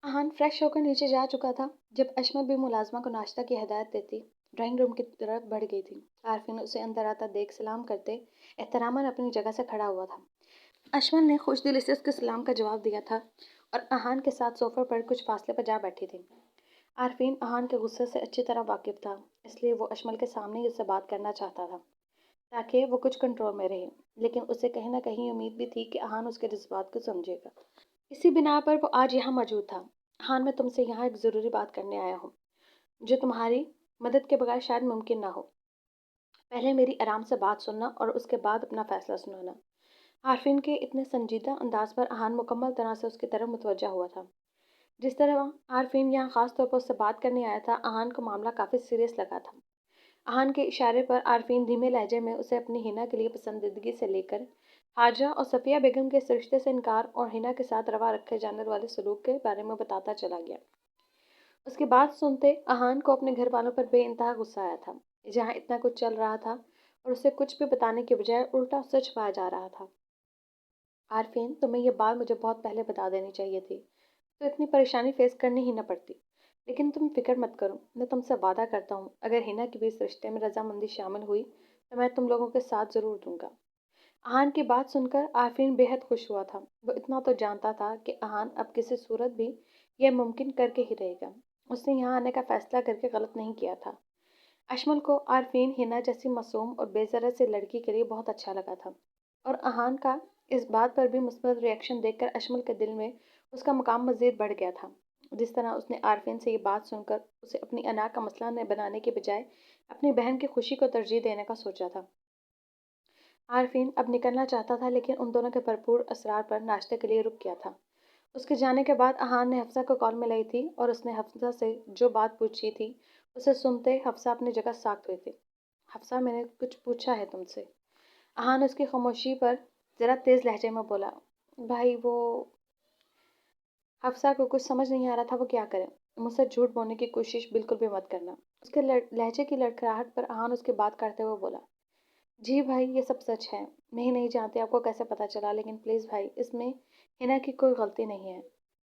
Ahaan fresh होकर नीचे जा चुका था जब अशमत भी मुलाजमा को नाश्ता की हदायत देती ड्राइंग रूम की तरफ बढ़ गई थी। आरफिन उसे अंदर आता देख सलाम करते एहतरामन अपनी जगह से खड़ा हुआ था। अशमत ने खुश दिली से उसके सलाम का जवाब दिया था और अहान के साथ सोफे पर कुछ फासले पर जा बैठी थी। आरफिन अहान के गुस्से से अच्छी तरह वाकिफ था, इसलिए वो अशमत के सामने ही उससे बात करना चाहता था ताकि वो कुछ कंट्रोल में रहे। लेकिन उसे कहीं ना कहीं उम्मीद भी थी कि अहान उसके जज्बात को समझेगा। इसी बिना पर वो आज यहाँ मौजूद था। हान, मैं तुमसे यहाँ एक ज़रूरी बात करने आया हूँ जो तुम्हारी मदद के बगैर शायद मुमकिन ना हो। पहले मेरी आराम से बात सुनना और उसके बाद अपना फैसला सुनाना। आरफिन के इतने संजीदा अंदाज पर अहान मुकम्मल तरह से उसकी तरफ मुतवज्जा हुआ था। जिस तरह आरफिन यहाँ खास तौर पर उससे बात करने आया था, अहान को मामला काफ़ी सीरियस लगा था। अहान के इशारे पर आरफीन धीमे लहजे में उसे अपनी हिना के लिए पसंदीदगी से लेकर हाजरा और सफ़िया बेगम के इस रिश्ते से इनकार और हिना के साथ रवा रखे जाने वाले सलूक के बारे में बताता चला गया। उसकी बात सुनते अहान को अपने घर वालों पर बेइंतहा गुस्सा आया था, जहाँ इतना कुछ चल रहा था और उसे कुछ भी बताने के बजाय उल्टा उससे छुपाया जा रहा था। आरफीन, तुम्हें यह बात मुझे बहुत पहले बता देनी चाहिए थी, तो इतनी परेशानी फेस करनी ही न पड़ती। लेकिन तुम फिक्र मत करो, मैं तुमसे वादा करता हूँ अगर हिना की भी इस रिश्ते में रजामंदी शामिल हुई तो मैं तुम लोगों के साथ ज़रूर दूंगा। अहान की बात सुनकर आफरीन बेहद खुश हुआ था। वो इतना तो जानता था कि अहान अब किसी सूरत भी यह मुमकिन करके ही रहेगा। उसने यहाँ आने का फैसला करके गलत नहीं किया था। अशमल को आरफीन हिना जैसी मासूम और बेज़रत सी लड़की के लिए बहुत अच्छा लगा था, और अहान का इस बात पर भी मुस्बत रिएक्शन देखकर अशमल के दिल में उसका मुकाम मज़ीद बढ़ गया था। जिस तरह उसने आरफीन से ये बात सुनकर उसे अपनी अना का मसला न बनाने के बजाय अपनी बहन की खुशी को तरजीह देने का सोचा था। आरफीन अब निकलना चाहता था, लेकिन उन दोनों के भरपूर असरार पर नाश्ते के लिए रुक गया था। उसके जाने के बाद अहान ने हफ्सा को कॉल मिलाई थी और उसने हफ्सा से जो बात पूछी थी उसे सुनते हफ्सा अपनी जगह साख्त हुई थी। हफ्सा, मैंने कुछ पूछा है तुमसे। अहान उसकी खामोशी पर ज़रा तेज़ लहजे में बोला। भाई वो हफ्सा को कुछ समझ नहीं आ रहा था वो क्या करे। मुझसे झूठ बोलने की कोशिश बिल्कुल भी मत करना। उसके लहजे की लड़खड़ाहट पर अहान उसकी बात काटते हुए बोला। जी भाई, ये सब सच है। मैं ही नहीं जानती आपको कैसे पता चला, लेकिन प्लीज़ भाई, इसमें हिना की कोई गलती नहीं है।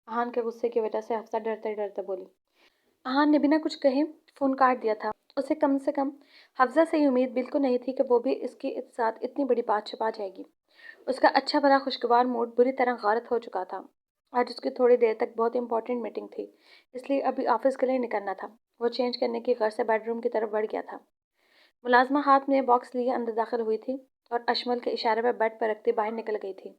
अहान के गुस्से की वजह से हफ्सा डरते डरते बोली। अहान ने बिना कुछ कहे फ़ोन काट दिया था। उसे कम से कम हफ्सा से ये उम्मीद बिल्कुल नहीं थी कि वो भी इसके साथ इतनी बड़ी बात छुपा जाएगी। उसका अच्छा भला खुशगवार मूड बुरी तरह गारत हो चुका था। आज उसकी थोड़ी देर तक बहुत इंपॉर्टेंट मीटिंग थी, इसलिए अभी ऑफिस के लिए निकलना था। वो चेंज करने की गर्ज से बेडरूम की तरफ बढ़ गया था। मुलाजमा हाथ में बॉक्स लिए अंदर दाखिल हुई थी और अशमल के इशारे पर बेड पर रखते बाहर निकल गई थी।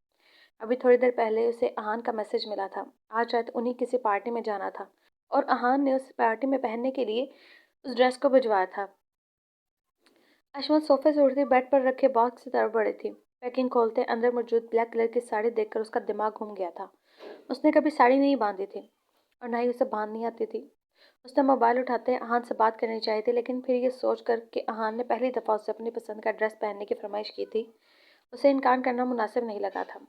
अभी थोड़ी देर पहले उसे अहान का मैसेज मिला था। आज रात उन्हीं किसी पार्टी में जाना था और अहान ने उस पार्टी में पहनने के लिए उस ड्रेस को भिजवाया था। अशमत सोफे से उठती बेड पर रखे बॉक्स की तरफ बढ़ी थी। पैकिंग खोलते अंदर मौजूद ब्लैक कलर की साड़ी देखकर उसका दिमाग घूम गया था। उसने कभी साड़ी नहीं बांधी थी और ना ही उसे बांधनी आती थी। उसने मोबाइल उठाते अहान से बात करनी चाहिए थी, लेकिन फिर ये सोच कर कि अहान ने पहली दफ़ा उससे अपनी पसंद का ड्रेस पहनने की फरमाइश की थी, उसे इनकार करना मुनासिब नहीं लगा था।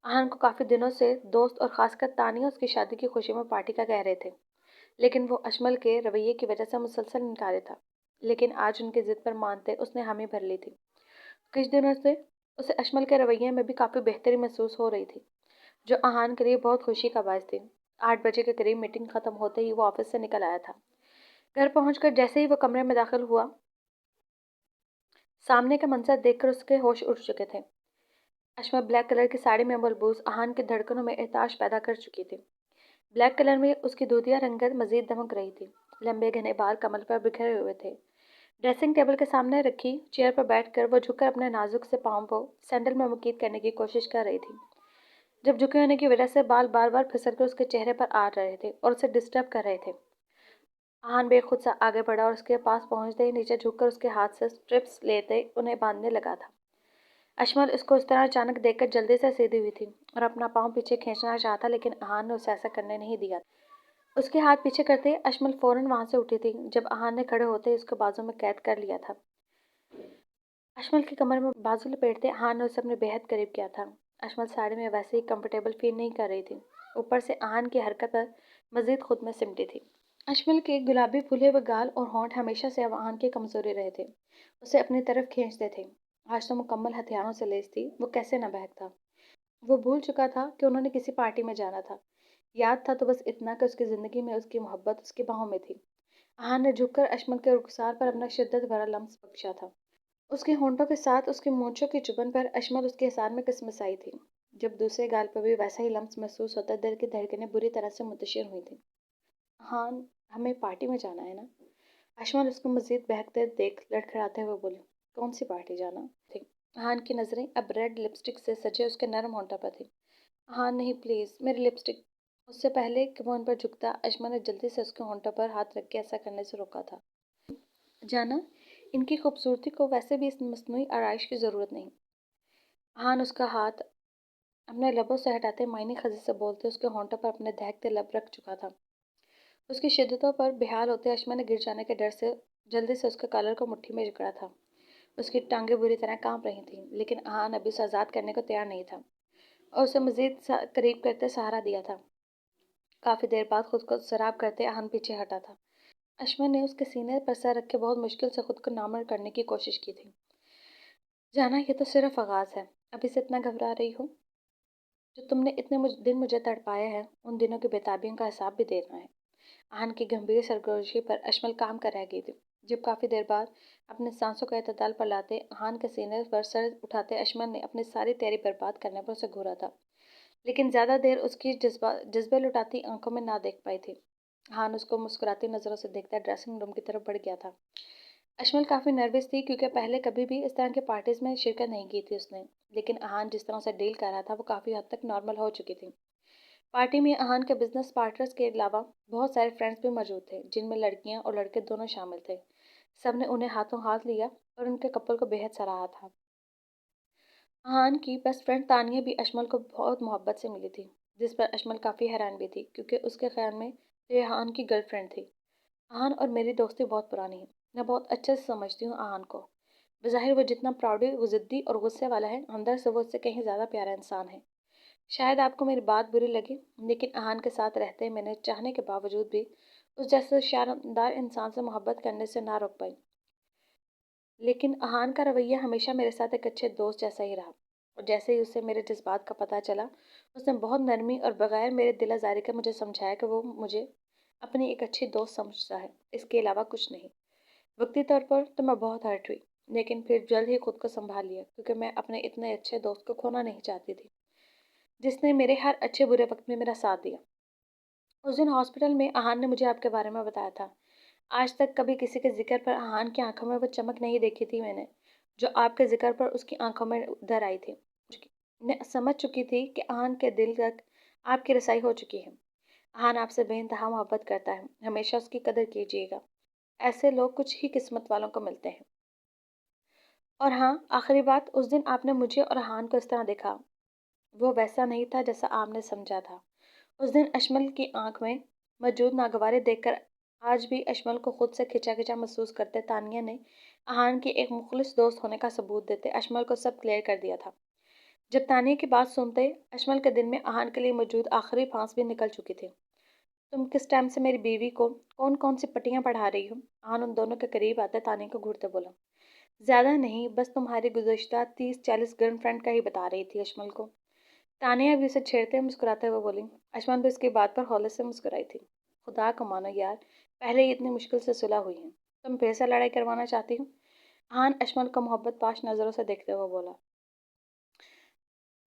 अहान को काफ़ी दिनों से दोस्त और ख़ासकर तानिया उसकी शादी की खुशी में पार्टी का कह रहे थे, लेकिन वो अजमल के रवैये की वजह से मुसलसल इनकारी था। लेकिन आज उनकी ज़िद पर मानते उसने हामी भर ली थी। कुछ दिनों से उसे अजमल के रवैये में भी काफ़ी बेहतरी महसूस हो रही थी, जो अहान के लिए बहुत खुशी का बायस थी। 8 बजे के करीब मीटिंग ख़त्म होते ही वो ऑफिस से निकल आया था। घर पहुंचकर जैसे ही वो कमरे में दाखिल हुआ, सामने का मंजर देखकर उसके होश उड़ चुके थे। अशमा ब्लैक कलर की साड़ी में मलबूस अहान की धड़कनों में एहताश पैदा कर चुकी थी। ब्लैक कलर में उसकी दूधिया रंगत मजीद दमक रही थी। लंबे घने बाल कमर पर बिखरे हुए थे। ड्रेसिंग टेबल के सामने रखी चेयर पर बैठकर वो झुककर अपने नाजुक से पाँव को सैंडल में मुकीद करने की कोशिश कर रही थी। जब झुके होने की वजह से बाल बार बार फिसल कर उसके चेहरे पर आ रहे थे और उसे डिस्टर्ब कर रहे थे। आहान बेखुद सा आगे बढ़ा और उसके पास पहुंचते ही नीचे झुककर उसके हाथ से स्ट्रिप्स लेते उन्हें बांधने लगा था। अशमल उसको इस तरह अचानक देखकर जल्दी से सीधी हुई थी और अपना पाँव पीछे खींचना चाहता, लेकिन आहान ने उसे ऐसा करने नहीं दिया। उसके हाथ पीछे करते अशमल फौरन वहां से उठी थी, जब आहान ने खड़े होते ही उसके बाजू में कैद कर लिया था। अशमल की कमर में बाजू लपेटते आहान ने उसे अपने बेहद करीब किया था। अशमल साड़ी में वैसे ही कंफर्टेबल फील नहीं कर रही थी, ऊपर से आहान की हरकत पर मजीद खुद में सिमटी थी। अशमल के गुलाबी फूले हुए गाल और होंठ हमेशा से आहान की कमजोरी रहे थे, उसे अपनी तरफ खींचते थे। आज तो मुकम्मल हथियारों से लैस थी, वो कैसे न बहकता। वो भूल चुका था कि उन्होंने किसी पार्टी में जाना था। याद था तो बस इतना कि उसकी ज़िंदगी में उसकी मोहब्बत उसकी बाहों में थी। अहान ने झुककर अशमल के रुखसार पर अपना शिद्दत भरा लम्स बख्शा था। उसके होंठों के साथ उसकी मूंछों की चुभन पर अशमल उसके हिसार में किसमिसाई थी। जब दूसरे गाल पर भी वैसा ही लम्स महसूस होता, दिल की धड़कनें बुरी तरह से मुंतशिर हुई थी। हाँ, हमें पार्टी में जाना है ना? अशमल उसको मजीद बहकते देख लड़खड़ाते हुए बोले। कौन सी पार्टी जाना थी? हान की नजरें अब रेड लिपस्टिक से सजे उसके नरम होंठों पर थी। हाँ नहीं, प्लीज मेरी लिपस्टिक। उससे पहले कि वो उन पर झुकता, अशमा ने जल्दी से उसके होंठों पर हाथ रख के ऐसा करने से रोका था। जाना, इनकी खूबसूरती को वैसे भी इस मस्नूई आरइश की जरूरत नहीं। हान उसका हाथ अपने लबों से हटाते मायने खजी से बोलते उसके होंठों पर अपने दहकते लब रख चुका था। उसकी शिद्दतों पर बेहाल होते अशमा ने गिर जाने के डर से जल्दी से उसके कॉलर को मुट्ठी में जकड़ा था। उसकी टांगें बुरी तरह कांप रही थीं, लेकिन आहान अभी उसे आज़ाद करने को तैयार नहीं था और उसे मजीद करीब करते सहारा दिया था। काफी देर बाद खुद को सराब करते आहान पीछे हटा था। अशमा ने उसके सीने पर सर रख के बहुत मुश्किल से खुद को नामर करने की कोशिश की थी। जाना, ये तो सिर्फ आगाज है। अभी से इतना घबरा रही हो? जो तुमने इतने दिन मुझे तड़पाया है, उन दिनों की बेताबियों का हिसाब भी देना है। आहान की गंभीर सरगोशी पर अशमल काम कर रह गई थी। जब काफी देर बाद अपने सांसों का एतदाल पर लाते आहान के सीने पर सर उठाते अशमल ने अपनी सारी तैयारी बर्बाद करने पर उसे घूरा था, लेकिन ज्यादा देर उसकी जज्बे लुटाती आंखों में ना देख पाई थी। आहान उसको मुस्कुराती नजरों से देखता ड्रेसिंग रूम की तरफ बढ़ गया था। अशमल काफ़ी नर्वस थी क्योंकि पहले कभी भी इस तरह के पार्टीज में शिरकत नहीं की थी उसने, लेकिन अहान जिस तरह से डील कर रहा था वो काफ़ी हद तक नॉर्मल हो चुकी थी। पार्टी में अहान के बिजनेस पार्टनर्स के अलावा बहुत सारे फ्रेंड्स भी मौजूद थे, जिनमें लड़कियां और लड़के दोनों शामिल थे। सबने उन्हें हाथों हाथ लिया और उनके कपल को बेहद सराहा था। अहान की बेस्ट फ्रेंड तानिया भी अशमल को बहुत मोहब्बत से मिली थी, जिस पर अशमल काफ़ी हैरान भी थी क्योंकि उसके ख्याल में ये अहान की गर्लफ्रेंड थी। अहान और मेरी दोस्ती बहुत पुरानी है। मैं बहुत अच्छे से समझती हूँ अहान को। बज़ाहिर वो जितना प्राउडी, वो ज़िद्दी और गुस्से वाला है, अंदर से वो उससे कहीं ज़्यादा प्यारा इंसान है। शायद आपको मेरी बात बुरी लगी, लेकिन अहान के साथ रहते मैंने चाहने के बावजूद भी उस जैसे शानदार इंसान से मोहब्बत करने से ना रोक पाई। लेकिन अहान का रवैया हमेशा मेरे साथ एक अच्छे दोस्त जैसा ही रहा, और जैसे ही उसे मेरे जज्बात का पता चला, उसने बहुत नरमी और बगैर मेरे दिल आज़ारी के मुझे समझाया कि वो मुझे अपनी एक अच्छी दोस्त समझता है, इसके अलावा कुछ नहीं। वक्ती तौर पर तो मैं बहुत हर्ट हुई, लेकिन फिर जल्द ही खुद को संभाल लिया क्योंकि मैं अपने इतने अच्छे दोस्त को खोना नहीं चाहती थी, जिसने मेरे हर अच्छे बुरे वक्त में मेरा साथ दिया। उस दिन हॉस्पिटल में अहान ने मुझे आपके बारे में बताया था। आज तक कभी किसी के जिक्र पर अहान की आंखों में वो चमक नहीं देखी थी मैंने, जो आपके जिक्र पर उसकी आंखों में उधर आई थी। मैं समझ चुकी थी कि अहान के दिल तक आपकी रसाई हो चुकी है। अहान आपसे बेइंतहा मोहब्बत करता है, हमेशा उसकी कदर कीजिएगा। ऐसे लोग कुछ ही किस्मत वालों को मिलते हैं। और हाँ, आखिरी बात, उस दिन आपने मुझे और अहान को इस तरह देखा, वो वैसा नहीं था जैसा आपने समझा था। उस दिन अशमल की आंख में मौजूद नागवारे देखकर आज भी अशमल को खुद से खिंचा खिंचा महसूस करते तानिया ने अहान की एक मुखलिस दोस्त होने का सबूत देते अशमल को सब क्लियर कर दिया था। जब तानिया की बात सुनते अशमल के दिल में अहान के लिए मौजूद आखिरी फांस भी निकल चुकी थी। तुम किस टाइम से मेरी बीवी को कौन कौन सी पट्टियां पढ़ा रही हो? अहान उन दोनों के करीब आते तानिया को घूरते बोला। ज्यादा नहीं, बस तुम्हारी गुज़श्ता 30-40 गर्लफ्रेंड का ही बता रही थी अशमल को। तानिया भी उसे छेड़ते मुस्कुराते हुए बोली। अशमन भी उसकी बात पर हौले से मुस्कुराई थी। खुदा को मानो यार, पहले ही इतनी मुश्किल से सुलह हुई है, तुम फिर से लड़ाई करवाना चाहती हो? हान अशमल को मोहब्बत पाश नजरों से देखते हुए बोला।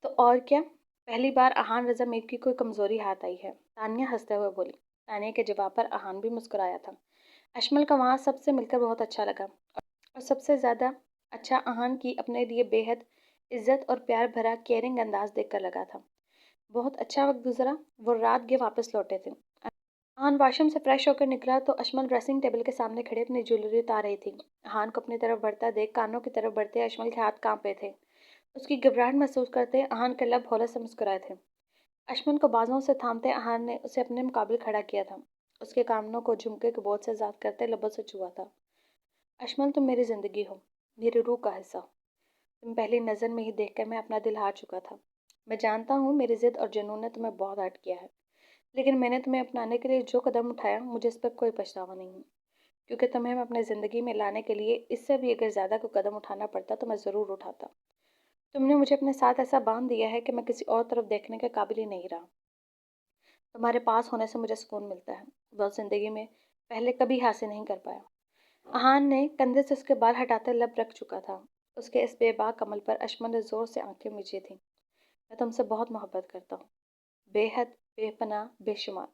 तो और क्या, पहली बार अहान रजा मीर की कोई कमजोरी हाथ आई है, तानिया हंसते हुए बोली। तानिया के जवाब पर अहान भी मुस्कुराया था। अशमल का वहाँ सबसे मिलकर बहुत अच्छा लगा, और सबसे ज़्यादा अच्छा अहान की अपने लिए बेहद इज्जत और प्यार भरा केयरिंग अंदाज देखकर लगा था। बहुत अच्छा वक्त गुजरा। वो रात के वापस लौटे थे। अहान वाशरूम से फ्रेश होकर निकला तो अशमल ड्रेसिंग टेबल के सामने खड़े अपनी ज्वेलरी उतार रही थी। अहान को अपनी तरफ बढ़ता देख कानों की तरफ बढ़ते अशमल के हाथ कांप रहे थे। उसकी घबराहट महसूस करते अहान के लब हौले से मुस्कुराए थे। अशमल को बाजुओं से थामते अहान ने उसे अपने मुकाबले खड़ा किया था। उसके कानों को झुमके के बोझ से आजाद करते लबों से छुआ था। अशमल, तुम मेरी जिंदगी हो, मेरी रूह का हिस्सा। तुम पहली नज़र में ही देखकर मैं अपना दिल हार चुका था। मैं जानता हूँ मेरी जिद और जुनून ने तुम्हें बहुत हर्ट किया है, लेकिन मैंने तुम्हें अपनाने के लिए जो कदम उठाया, मुझे इस पर कोई पछतावा नहीं है, क्योंकि तुम्हें मैं अपनी ज़िंदगी में लाने के लिए इससे भी अगर ज़्यादा कोई कदम उठाना पड़ता तो मैं ज़रूर उठाता। तुमने मुझे अपने साथ ऐसा बांध दिया है कि मैं किसी और तरफ देखने के काबिल ही नहीं रहा। تمہارے پاس ہونے سے مجھے سکون ملتا ہے، وہ زندگی میں پہلے کبھی حاصل نہیں کر پایا۔ احان نے کندھے سے اس کے بال ہٹاتے لب رکھ چکا تھا۔ اس کے اس بے باک کمل پر اشمن نے زور سے آنکھیں میچی تھیں۔ میں تم سے بہت محبت کرتا ہوں، بے حد، بے پناہ، بے شمار،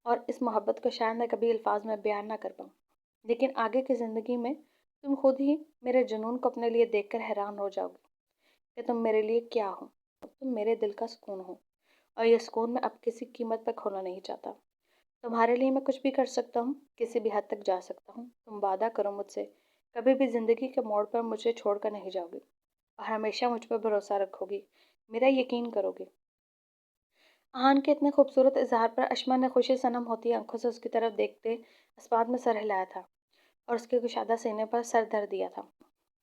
اور اس محبت کو شاید میں کبھی الفاظ میں بیان نہ کر پاؤں، لیکن آگے کی زندگی میں تم خود ہی میرے جنون کو اپنے لیے دیکھ کر حیران ہو جاؤ گے کہ تم میرے لیے کیا ہو۔ تم میرے دل کا سکون ہو، اور یہ سکون میں اب کسی قیمت پہ کھونا نہیں چاہتا۔ تمہارے لیے میں کچھ بھی کر سکتا ہوں، کسی بھی حد تک جا سکتا ہوں۔ تم وعدہ کرو مجھ سے کبھی بھی زندگی کے موڑ پر مجھے چھوڑ کر نہیں جاؤ گی، اور ہمیشہ مجھ پر بھروسہ رکھو گی، میرا یقین کرو گی۔ آہان کے اتنے خوبصورت اظہار پر اشمن نے خوشی سے نم ہوتی آنکھوں سے اس کی طرف دیکھتے اسبات میں سر ہلایا تھا اور اس کے کشادہ سینے پر سر دھر دیا تھا۔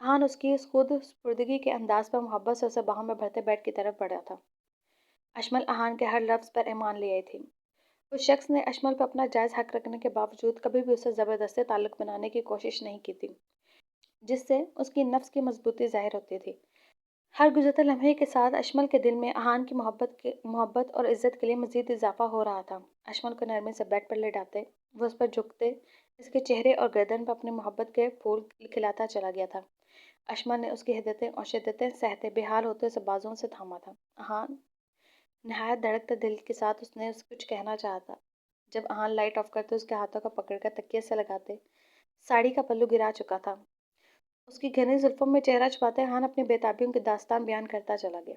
آہان اس کی اس خود سپردگی کے انداز پر محبت سے اسے باہوں میں بھرتے بیڈ کی طرف بڑھا تھا۔ اشمل آہان کے ہر لفظ پر ایمان لیے تھی۔ اس شخص نے اشمل پر اپنا جائز حق رکھنے کے باوجود کبھی بھی اسے زبردستی تعلق بنانے کی کوشش نہیں کی تھی، جس سے اس کی نفس کی مضبوطی ظاہر ہوتی تھی۔ ہر گزرتے لمحے کے ساتھ اشمل کے دل میں احان کی محبت اور عزت کے لیے مزید اضافہ ہو رہا تھا۔ اشمل کو نرمی سے بیڈ پر لٹاتے وہ اس پر جھکتے اس کے چہرے اور گردن پر اپنی محبت کے پھول کھلاتا چلا گیا تھا۔ اشمل نے اس کی حدتیں اور شدتیں سہتے بے حال ہوتے اسے بازوؤں سے تھاما تھا۔ احان، نہایت دھڑکتے دل کے ساتھ اس نے کچھ کہنا چاہا تھا، جب احان لائٹ آف کرتے اس کے ہاتھوں کو پکڑ کر تکیے سے لگاتے ساڑی کا پلو گرا چکا تھا۔ اس کی گھنی زلفوں میں چہرہ چھپاتے احان اپنی بےتابیوں کی داستان بیان کرتا چلا گیا۔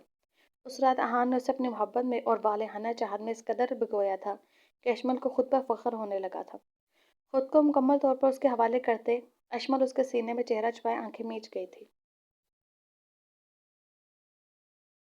اس رات احان نے اسے اپنی محبت میں اور والہانہ چاہت میں اس قدر بھگویا تھا کہ اشمل کو خود پر فخر ہونے لگا تھا۔ خود کو مکمل طور پر اس کے حوالے کرتے اشمل اس کے سینے میں چہرہ چھپائے آنکھیں میچ گئی تھی۔